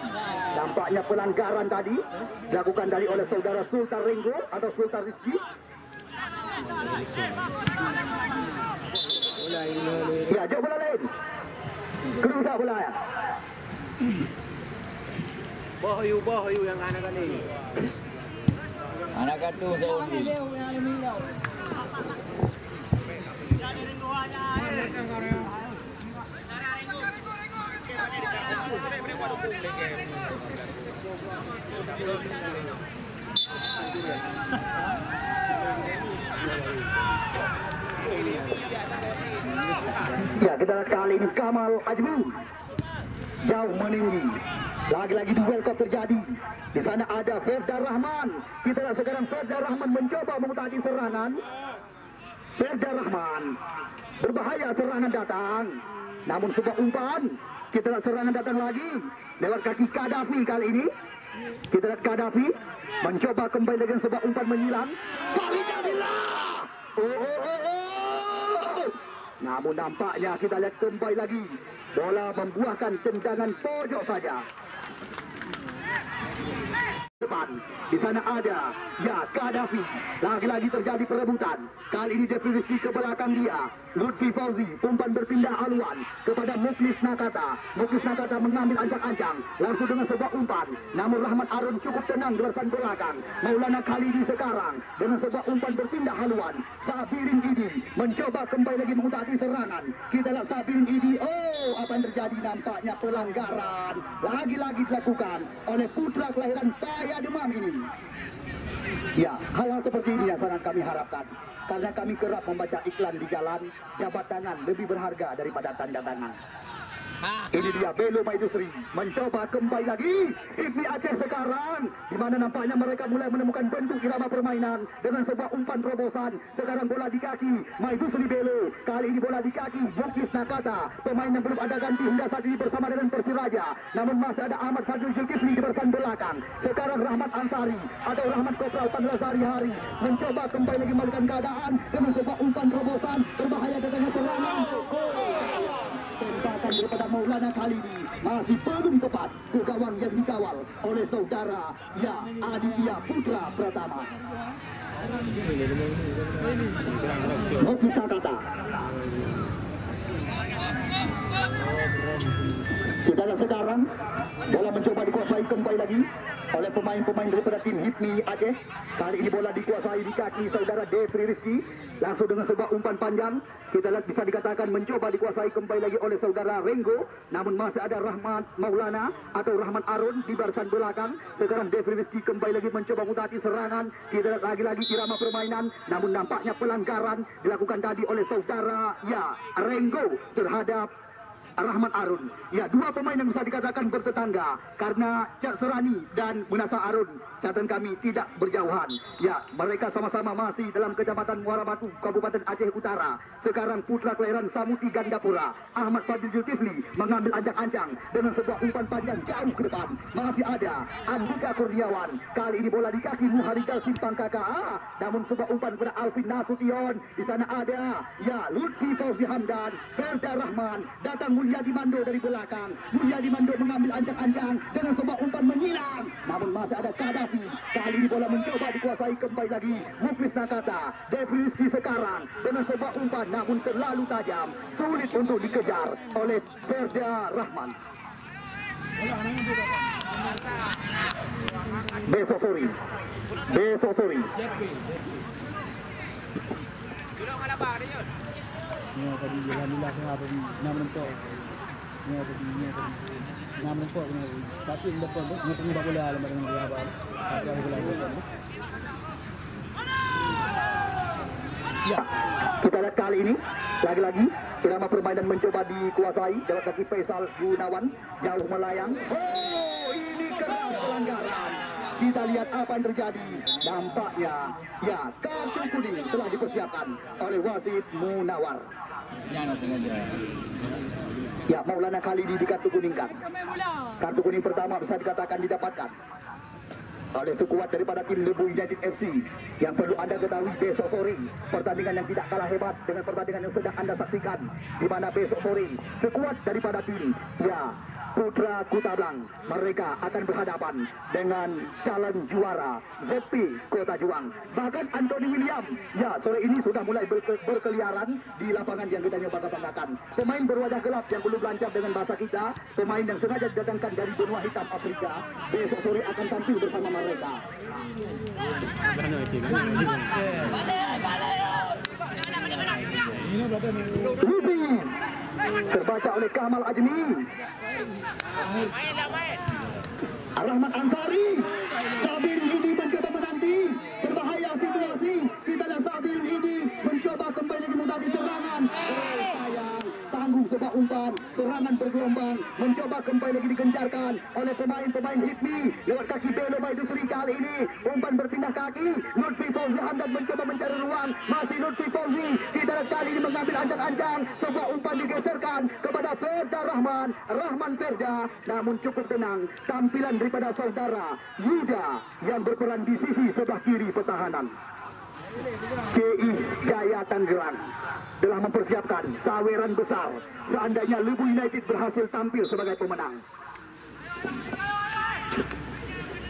Nampaknya pelanggaran tadi dilakukan dari oleh saudara Sultan Renggo atau Sultan Rizki. Jauh bola lain. Kerusak bola ya. Bahayu yang anak ini. Anak itu saya undi. Jadi Ya, kita lihat kali ini Kamal Ajmi jauh meninggi. Lagi-lagi duel kok terjadi. Di sana ada Ferda Rahman. Kita lihat sekarang Ferda Rahman mencoba mengutari serangan. Ferda Rahman berbahaya, serangan datang. Namun sebuah umpan. Kita lihat serangan datang lagi lewat kaki Kadafi kali ini. Kita lihat Kadafi mencoba kembali dengan sebuah umpan menyilang. Faridadillah. Namun nampaknya kita lihat kembali lagi bola membuahkan tendangan pojok saja. Depan di sana ada ya Kadafi. Lagi-lagi terjadi perebutan. Kali ini Devri Rizky ke belakang dia. Lutfi Fauzi umpan berpindah haluan kepada Muklis Nakata. Muklis Nakata mengambil ancang-ancang langsung dengan sebuah umpan. Namun Rahmat Arun cukup tenang di barisan belakang. Maulana Khalidi sekarang dengan sebuah umpan berpindah haluan. Sabirin Idi mencoba kembali lagi mengutari serangan. Kita lihat Sabirin Idi. Oh, apa yang terjadi? Nampaknya pelanggaran lagi-lagi dilakukan oleh putra kelahiran Paya Demam ini. Ya, hal-hal seperti ini yang sangat kami harapkan. Karena kami kerap membaca iklan di jalan, jabat tangan lebih berharga daripada tanda tangan. Ini dia Belo Maidusri mencoba kembali lagi. Ibni Aceh sekarang, di mana nampaknya mereka mulai menemukan bentuk irama permainan dengan sebuah umpan terobosan. Sekarang bola di kaki Maidusri Belo. Kali ini bola di kaki Muklis Nakata, pemain yang belum ada ganti hingga saat ini bersama dengan Persiraja. Namun masih ada Ahmad Fadil Zulkifli di barisan belakang. Sekarang Rahmat Ansari atau Rahmat Kopral Pandlasari Hari mencoba kembali lagi memalikan keadaan dengan sebuah umpan terobosan. Berbahaya dengan serangan. Tembakan daripada Maulana Khalidi masih belum tepat ke gawang yang dikawal oleh saudara ya Aditya Putra Pratama. Muklis Nakata. Kita lihat sekarang bola mencoba dikuasai kembali lagi oleh pemain-pemain daripada tim HIPMI Aceh. Kali ini bola dikuasai di kaki saudara Devri Rizky. Langsung dengan sebuah umpan panjang. Kita lihat bisa dikatakan mencoba dikuasai kembali lagi oleh saudara Renggo. Namun masih ada Rahmat Maulana atau Rahmat Arun di barisan belakang. Sekarang Devri Rizky kembali lagi mencoba mengutari serangan. Kita lihat lagi-lagi irama permainan. Namun nampaknya pelanggaran dilakukan tadi oleh saudara ya Renggo terhadap Rahmat Arun. Ya, dua pemain yang bisa dikatakan bertetangga karena Cak Serani dan Munasa Arun. Catatan kami tidak berjauhan. Ya, mereka sama-sama masih dalam Kecamatan Muara Batu, Kabupaten Aceh Utara. Sekarang putra kelahiran Samuti Gandapura, Ahmad Fadil Zulkifli mengambil ancang-ancang dengan sebuah umpan panjang jauh ke depan. Masih ada Andika Kurniawan. Kali ini bola di kaki Muharikal Simpang Kakak. Namun sebuah umpan kepada Alvin Nasution. Di sana ada ya Lutfi Fauzi Hamdan, Ferda Rahman, datang Mulyadi Mando dari belakang. Mulyadi Mando mengambil ancang-ancang dengan sebuah umpan menyilang. Namun masih ada Kadafi. Kali ini bola mencoba dikuasai kembali lagi Muklis Nakata. Devri Rizky sekarang dengan sebuah umpan namun terlalu tajam. Sulit untuk dikejar oleh Ferda Rahman. Besosori. Ini tadi alhamdulillah kenapa namun po. Ini tadi namun po tapi enggak po ini pun enggak boleh alam dengan dia apa. Tapi aku boleh. Ya, kita lihat kali ini lagi-lagi irama permainan mencoba dikuasai lewat kaki Faisal Gunawan jauh melayang. Oh, ini keras pelanggaran. Kita lihat apa yang terjadi. Nampaknya ya kartu kuning telah dipersiapkan oleh wasit Munawar. Ya, Maulana Khalidi di kartu kuningkan. Kartu kuning pertama bisa dikatakan didapatkan oleh sekuat daripada tim Lebu United FC. Yang perlu Anda ketahui besok sore pertandingan yang tidak kalah hebat dengan pertandingan yang sedang Anda saksikan, di mana besok sore sekuat daripada tim ya Putra Kutablang mereka akan berhadapan dengan calon juara ZP Kota Juang. Bahkan Anthony William ya sore ini sudah mulai berkeliaran di lapangan yang kita bangga-banggakan. Pemain berwajah gelap yang belum lancar dengan bahasa kita, pemain yang sengaja didatangkan dari benua hitam Afrika, besok sore akan tampil bersama mereka. Ruby terbaca oleh Kamal Ajmi. Rahmat Ansari, Sabir Hidi mencoba menanti, berbahaya situasi. Kita lihat Sabir Hidi mencoba kembali lagi mudah di serangan. Sayang, tanggung sebuah umpan, serangan bergelombang, mencoba kembali lagi digencarkan oleh pemain-pemain Hikmi lewat kaki Belo Maidusri. Kali ini umpan berpindah kaki, Lutfi Fauzi Hamdan mencoba mencari ruang, masih Lutfi Fauzi. Kita lihat kali ini mengambil ancang-ancang, sebuah umpan digeserkan kepada Ferda Rahman, Rahman Ferda, namun cukup tenang. Tampilan daripada saudara Yuda yang berperan di sisi sebelah kiri pertahanan. CI Jaya Tangerang telah mempersiapkan saweran besar seandainya Lebu United berhasil tampil sebagai pemenang.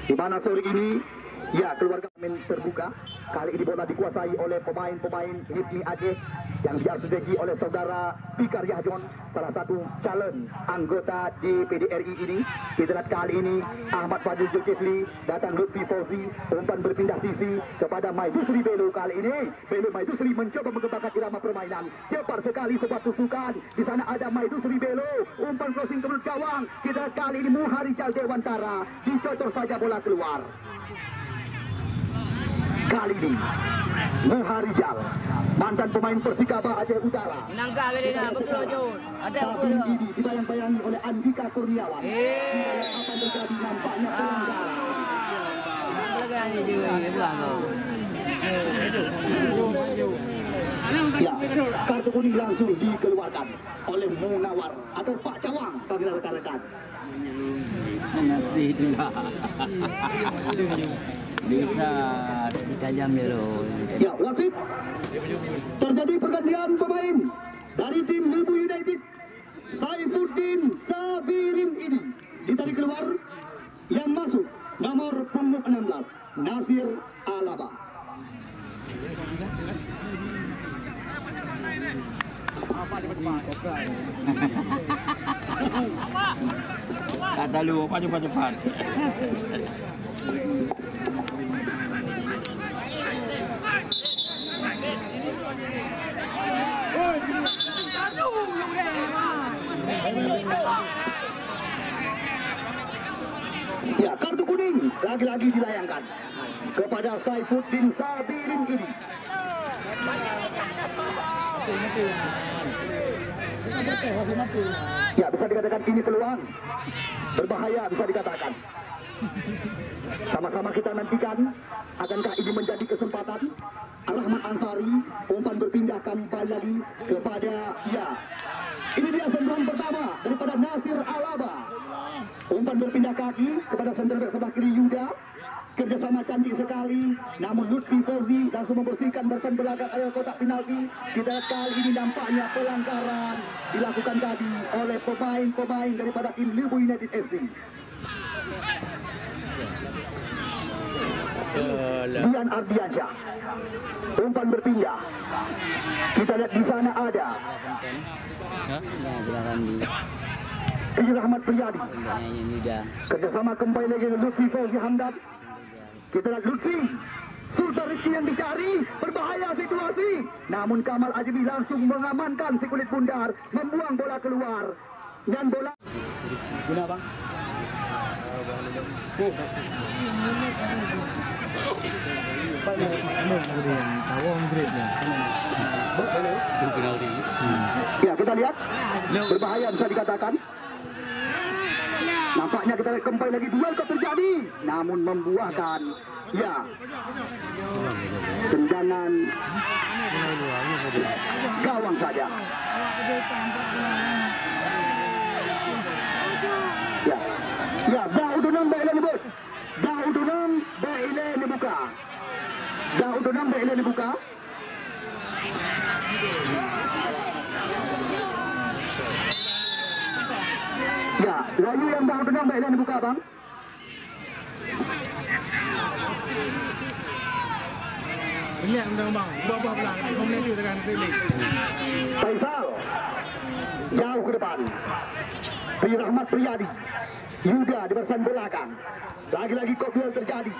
Di mana sore ini, ya, keluarga main terbuka. Kali ini bola dikuasai oleh pemain-pemain Hipmi Aceh yang diarsiteki oleh saudara Pikar Yahjon, salah satu calon anggota di PDRI ini. Kita lihat kali ini Ahmad Fadil Zulkifli, datang Lutfi Fauzi, umpan berpindah sisi kepada Maidusri Belo. Kali ini Belo Maidusri mencoba mengembangkan irama permainan. Cepat sekali sebuah tusukan. Di sana ada Maidusri Belo, umpan crossing ke mulut gawang. Kita lihat kali ini Muharijal Dewantara, dicocor saja bola keluar. Kali ini Muharijal, mantan pemain Persikaba Aceh Utara, Menangkap Belina, betul Jun. Ada Sabin ini dibayang-bayangi oleh Andika Kurniawan. Apa yang terjadi nampaknya pelanggaran. Pelanggarannya juga, Ya, kartu kuning langsung dikeluarkan oleh Munawar atau Pak Cawang panggilan rekan-rekan. Nasi juga. Bisa ditajam dulu. Ya, wasit. Terjadi pergantian pemain dari tim Lebu United. Saifuddin Sabirin ini ditarik keluar, yang masuk nomor punggung 16 Nasir Alaba. Kata lu apa cepat-cepat. Ya, kartu kuning lagi-lagi dilayangkan kepada Saifuddin Sabirin ini. Ya, bisa dikatakan ini peluang berbahaya, bisa dikatakan. Sama-sama kita nantikan, akankah ini menjadi kesempatan? Rahmat Ansari, umpan berpindah kembali lagi kepada, ya, ini dia sentuhan pertama daripada Nasir Alaba. Umpan berpindah kaki kepada center back sebelah kiri Yuda. Kerjasama cantik sekali, namun Lutfi Fauzi langsung membersihkan barisan belakang area kotak penalti. Kita lihat kali ini nampaknya pelanggaran dilakukan tadi oleh pemain-pemain daripada tim Lebu United FC. Dian Ardiansyah, umpan berpindah. Kita lihat di sana ada Rahmat Priyadi. Kerjasama kembali lagi Lutfi Fauzi Hamdan. Kita lihat Lutfi, Sultan Rizki yang dicari, berbahaya situasi. Namun Kamal Ajmi langsung mengamankan si kulit bundar, membuang bola keluar. Dan bola guna bang. Ya, kita lihat berbahaya bisa dikatakan. Nampaknya kita lihat kembali lagi duel kok terjadi, namun membuahkan, ya, tendangan gawang saja. Ya, ya, Daudunam Baile Nebut, Daudunam Baile Nebuka, Daudunam Baile Nebuka. Ya, lalu yang baru tenang baiklah dibuka bang. Iya, bang. Buah-buah pelang. Komen juga dengan pilih. Faisal jauh ke depan. Pri Rahmat Priyadi, Yuda di barisan belakang. Lagi-lagi kok duel terjadi.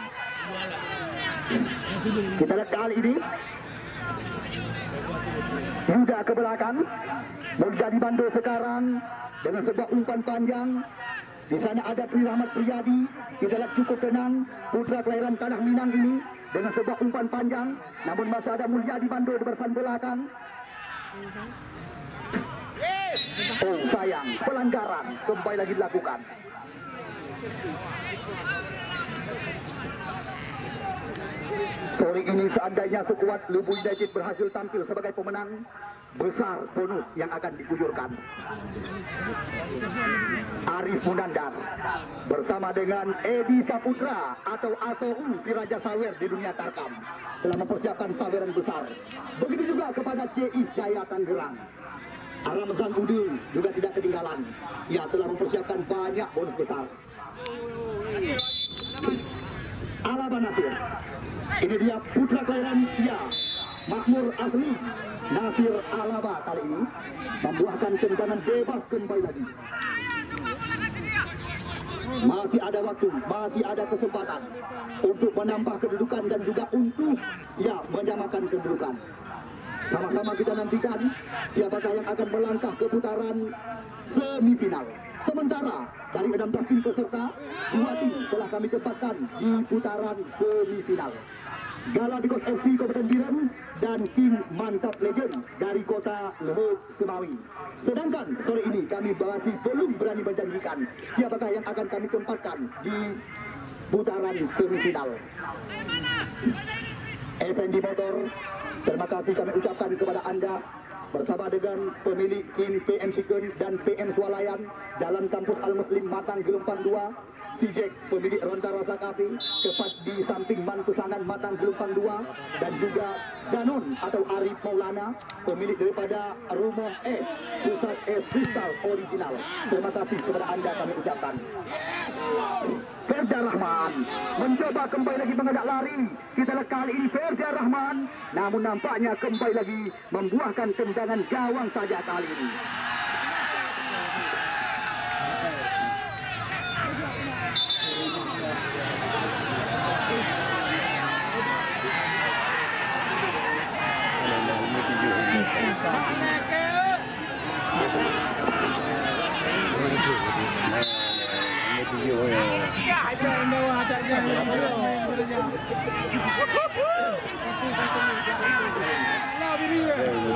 Kita lihat kali ini Yuda ke belakang. Mulyadi Bando sekarang dengan sebuah umpan panjang. Di sana ada Tri Rahmat Priyadi. Kita lihat cukup tenang. Putra kelahiran Tanah Minang ini dengan sebuah umpan panjang. Namun masih ada Mulyadi Bando di barisan belakang. Oh sayang, pelanggaran kembali lagi dilakukan. Sore ini seandainya skuad Lubu United berhasil tampil sebagai pemenang, besar bonus yang akan diguyurkan. Arif Munandar bersama dengan Edi Saputra atau ASOU si Raja Sawer di dunia tarkam telah mempersiapkan saweran besar. Begitu juga kepada CI Jaya Tangerang. Ramzan Udin juga tidak ketinggalan. Ia telah mempersiapkan banyak bonus besar. Alaba Nasir. Ini dia putra kelahiran Makmur Asli. Nasir Alaba kali ini membuahkan tendangan bebas kembali lagi. Masih ada waktu, masih ada kesempatan untuk menambah kedudukan dan juga untuk menyamakan kedudukan. Sama-sama kita nantikan siapakah yang akan melangkah ke putaran semifinal. Sementara dari 16 tim peserta, 2 tim telah kami tempatkan di putaran semifinal. Galacticos FC Kabupaten Biren dan King Mantap Legend dari kota Lehuk Semawi. Sedangkan sore ini kami masih belum berani menjanjikan siapakah yang akan kami tempatkan di putaran semifinal. Effendi Motor, terima kasih kami ucapkan kepada Anda bersama dengan pemilik tim PM Chicken dan PM Swalayan, Jalan Kampus Al-Muslim Matang Gelumpang 2, Sijek pemilik Ronta Rasa Cafe, tepat di samping Man Pesanan Matang Gelumpang 2, dan juga Danon atau Arif Maulana, pemilik daripada Rumah Es, Pusat Es Kristal Original. Terima kasih kepada Anda kami ucapkan. Ferda Rahman mencoba kembali lagi mengajak lari. Kita lihat kali ini Ferda Rahman, namun nampaknya kembali lagi membuahkan tendangan gawang saja kali ini.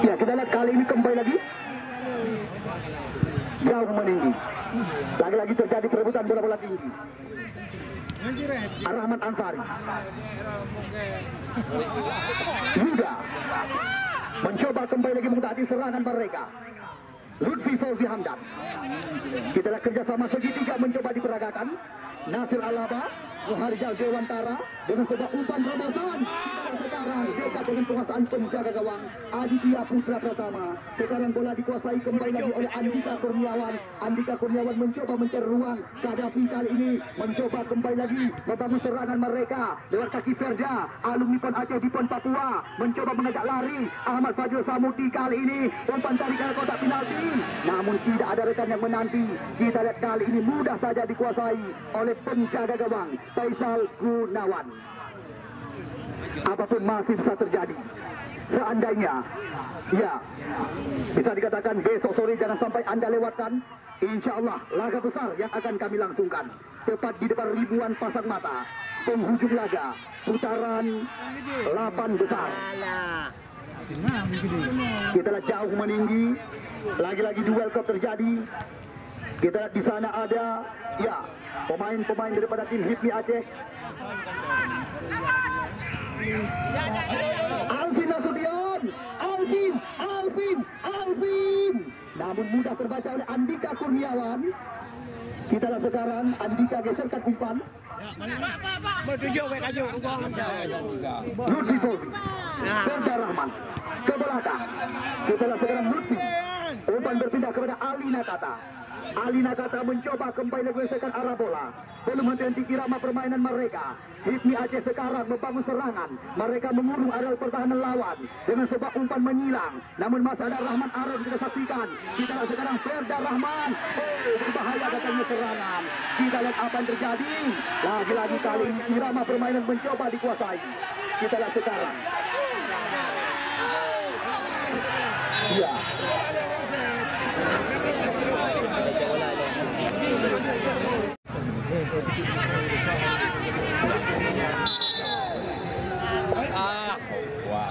Ya, kita lihat kali ini kembali lagi jauh meninggi. Lagi-lagi terjadi perebutan bola-bola tinggi. Rahmat Ansari Yuda mencoba kembali lagi mengutati serangan mereka. Lutfi Fauzi Hamdan. Kita lihat kerjasama segitiga mencoba diperagakan. Nasir Alaba, Muharjal Dewantara dengan sebuah umpan remasan. Sekarang dekat dengan penguasaan penjaga gawang Aditya Putra Pratama. Sekarang bola dikuasai kembali lagi oleh Andika Kurniawan. Andika Kurniawan mencoba mencari ruang. Gaddafi kali ini mencoba kembali lagi membangun serangan mereka lewat kaki Ferda. Alumni PON Aceh di PON Papua mencoba mengajak lari. Ahmad Fadil Samuti kali ini umpan tarikan kotak penalti, namun tidak ada rekan yang menanti. Kita lihat kali ini mudah saja dikuasai oleh penjaga gawang Faisal Gunawan. Apapun masih bisa terjadi. Seandainya bisa dikatakan besok sore jangan sampai Anda lewatkan. Insya Allah laga besar yang akan kami langsungkan tepat di depan ribuan pasang mata. Penghujung laga putaran 8 besar. Kita lihat jauh meninggi. Lagi-lagi duel cup terjadi. Kita lihat di sana ada pemain-pemain daripada tim HIPMI Aceh. Alvin Nasution, Alvin. Namun mudah terbaca oleh Andika Kurniawan. Kita lihat sekarang Andika geserkan umpan. Lutfi Fauzi, Ferda Rahman ke belakang. Kita lihat sekarang Lutfi. Umpan berpindah kepada Ali Nakata. Ali Nakata mencoba kembali menggeserkan arah bola. Belum henti irama permainan mereka. HIPMI Aceh sekarang membangun serangan. Mereka mengurung areal pertahanan lawan dengan sebuah umpan menyilang. Namun masih ada Rahman Aron kita saksikan. Kita lihat sekarang Ferda Rahman. Berbahaya datangnya serangan. Kita lihat apa yang terjadi. Lagi-lagi kali ini irama permainan mencoba dikuasai. Kita lihat sekarang.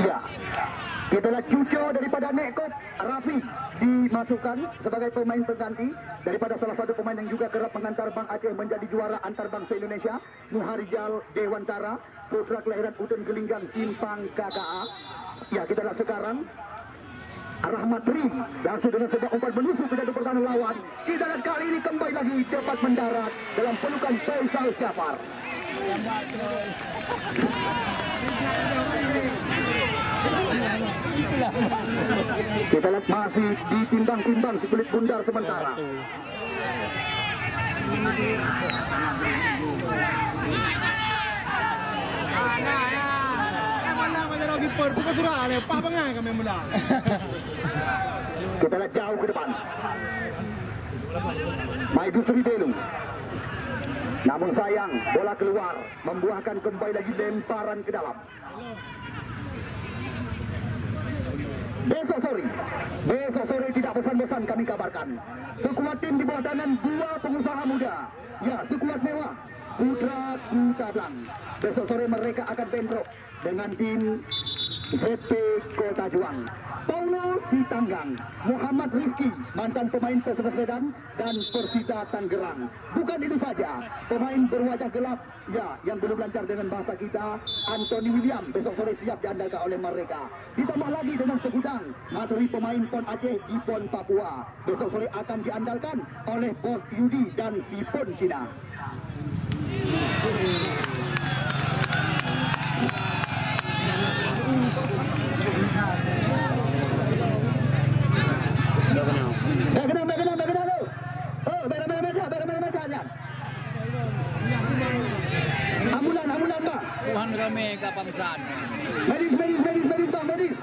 Ya, kita lihat cucu daripada Nekot Rafi dimasukkan sebagai pemain pengganti daripada salah satu pemain yang juga kerap mengantar Bang Aceh menjadi juara antar bangsa Indonesia, Muharijal Dewantara, putra kelahiran Udon Gelinggang Simpang KKA. Ya, kita lihat sekarang Rahmat Tri langsung dengan sebuah umpan menusuk ke jadu pertahanan lawan. Kita lihat kali ini kembali lagi dapat mendarat dalam pelukan Faisal Jafar. Kita lihat masih ditimbang-timbang si kulit bundar sementara. Kita lihat jauh ke depan. Maidusri Belu. Namun sayang, bola keluar, membuahkan kembali lagi lemparan ke dalam. Besok sore tidak bosan-bosan kami kabarkan. Sekuat tim di bawah danan dua pengusaha muda. Ya, sekuat mewah Putra Kuta Blang. Besok sore mereka akan bentrok dengan tim ZP Kota Juang. Paulo Sitanggang, Muhammad Rifki, mantan pemain Persebaya Medan dan Persita Tangerang. Bukan itu saja, pemain berwajah gelap, ya, yang belum lancar dengan bahasa kita, Anthony William, besok sore siap diandalkan oleh mereka. Ditambah lagi dengan segudang materi pemain PON Aceh di PON Papua. Besok sore akan diandalkan oleh Bos Yudi dan si PON Cina. Ambulan bang. Tuhan kami kapangsaan. Medis bang, medis.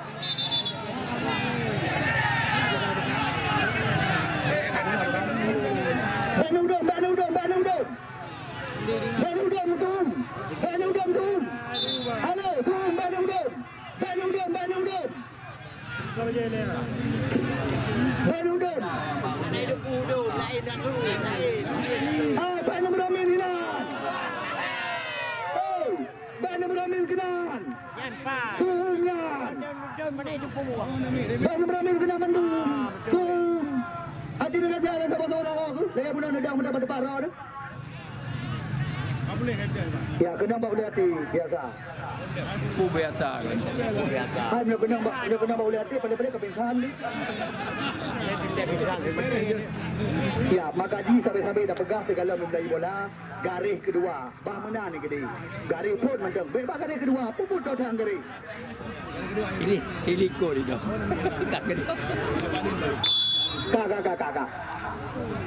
Benudom tum. Halo, tum Benudom. Benudom. Benum Ramil Hinan. Oh, Benum Ramil Kenan. Tungan. Benum Ramil Kenan mendum. Tum. Ati dengan jalan sahabat-sahabat aku. Lagi pun ada yang mendapat parah tu. Ya, kenang boleh hati biasa. Biasa kan. Hanya kenang boleh hati paling-paling kepingsan ni. Ya, makaji sampai-sampai dah pegas segala memulai bola. Garis kedua, bah mana ni gede. Garis pun macam, bebas garis kedua, puput kau tang garis. Heliko ni dah. Kakak.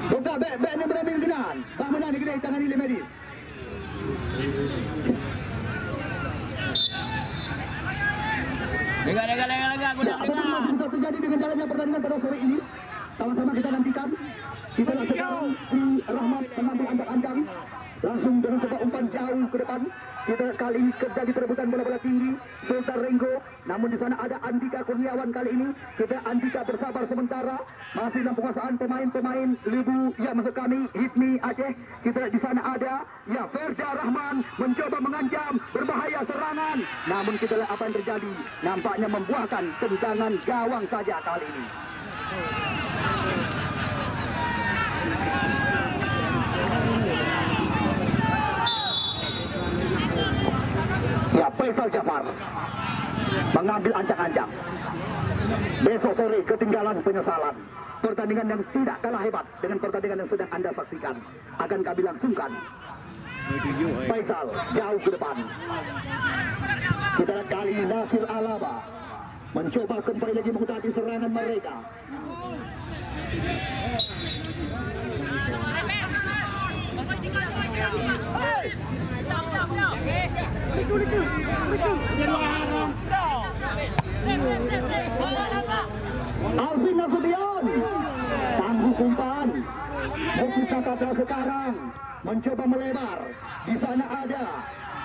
Buka bek ni berambil kenan. Bah mana ni gede tangan ni medis. Dengar. Ya, apa yang masih bisa terjadi dengan jalannya pertandingan pada sore ini? Sama-sama kita nantikan. Kita nak sekarang si Rahmat mengambil ancang-ancang langsung dengan sebuah umpan jauh ke depan. Kita kali ini terjadi perebutan bola-bola tinggi Sultan Renggo. Namun di sana ada Andika Kurniawan kali ini. Kita Andika bersabar sementara. Masih dalam penguasaan pemain-pemain Lebu yang masuk kami Hitmi Aceh. Kita di sana ada ya Ferda Rahman mencoba mengancam berbahaya serangan. Namun kita lihat apa yang terjadi. Nampaknya membuahkan tendangan gawang saja kali ini. Ya, Faisal Jafar mengambil ancang-ancang. Besok sore ketinggalan penyesalan. Pertandingan yang tidak kalah hebat dengan pertandingan yang sedang Anda saksikan akan kami langsungkan. Faisal jauh ke depan. Kita lihat kali ini Nasir Alaba mencoba kembali lagi mengutati serangan mereka. Alvin Nasution tangguh umpan. Mukista Tata sekarang mencoba melebar. Di sana ada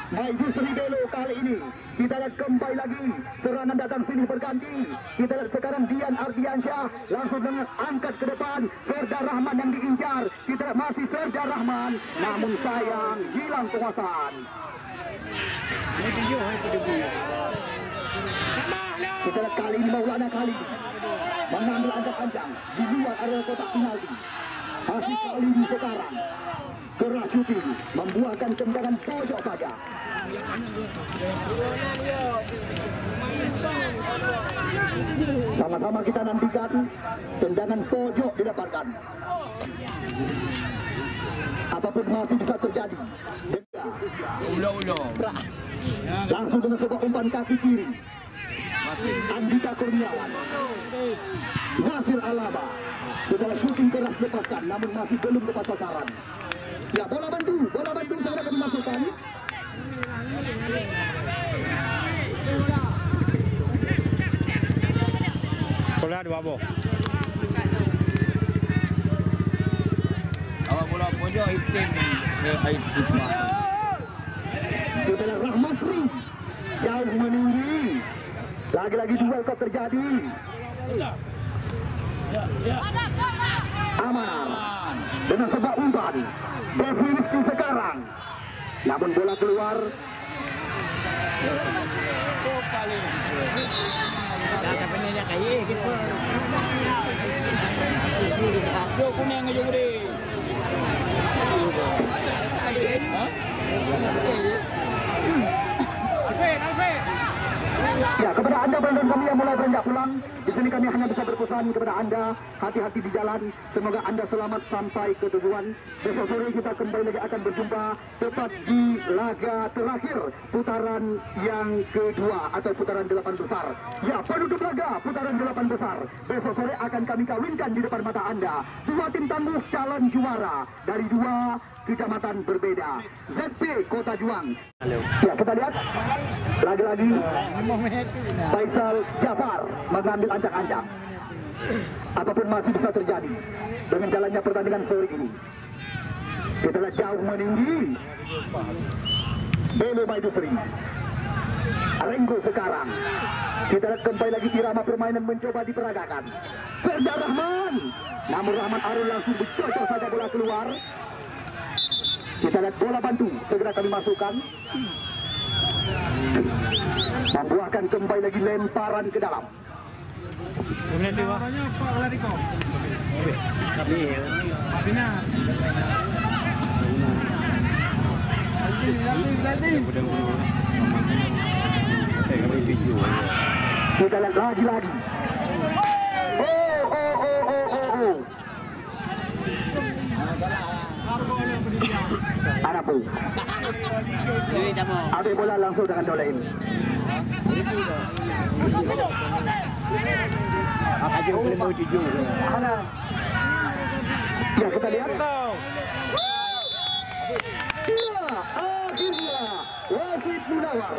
Maidusri Belo kali ini. Kita lihat kembali lagi serangan datang sini berganti. Kita lihat sekarang Dian Ardiansyah langsung dengan angkat ke depan. Ferda Rahman yang diincar. Kita lihat masih Ferda Rahman, namun sayang hilang penguasaan. Kita lihat kali ini Maulana kali ini mengambil ancang-ancang di luar area kotak penalti. Masih kali ini sekarang keras shooting membuahkan tendangan pojok saja. Sama-sama kita nantikan tendangan pojok didapatkan. Apapun masih bisa terjadi. Langsung dengan sebuah umpan kaki kiri. Andika Kurniawan, Nasir Alaba, setelah shooting keras lepaskan, namun masih belum lepas sasaran. Ya, bola bantu segera kami masukkan. Bola dua bola. Awak bola pojok itim ke air semua. Setelah Rahmatri jauh meninggi. Lagi-lagi duel kok terjadi. Aman dengan sebuah umpan definisi sekarang, namun bola keluar. Ya, kepada Anda penonton kami yang mulai beranjak pulang, di sini kami hanya bisa berpesan kepada Anda, hati-hati di jalan. Semoga Anda selamat sampai ke tujuan. Besok sore kita kembali lagi akan berjumpa tepat di laga terakhir putaran yang kedua atau putaran 8 besar. Ya, penutup laga putaran 8 besar. Besok sore akan kami kawinkan di depan mata Anda dua tim tangguh calon juara dari dua kecamatan berbeda. ZP Kota Juang. Ya, kita lihat lagi-lagi Faisal Jafar mengambil ancang-ancang. Apapun masih bisa terjadi dengan jalannya pertandingan sore ini. Kita lihat jauh meninggi Belo Maidusri. Renggo sekarang. Kita lihat kembali lagi irama permainan mencoba diperagakan. Ferda Rahman, namun Rahman Arun langsung bercocok saja bola keluar. Kita lihat bola bantu segera kami masukkan, membuahkan kembali lagi lemparan ke dalam. Kita lihat lagi-lagi. Anapu. Ada bola langsung dengan Dolain. Ya, kita lihat. Ya, akhirnya wasit Munawar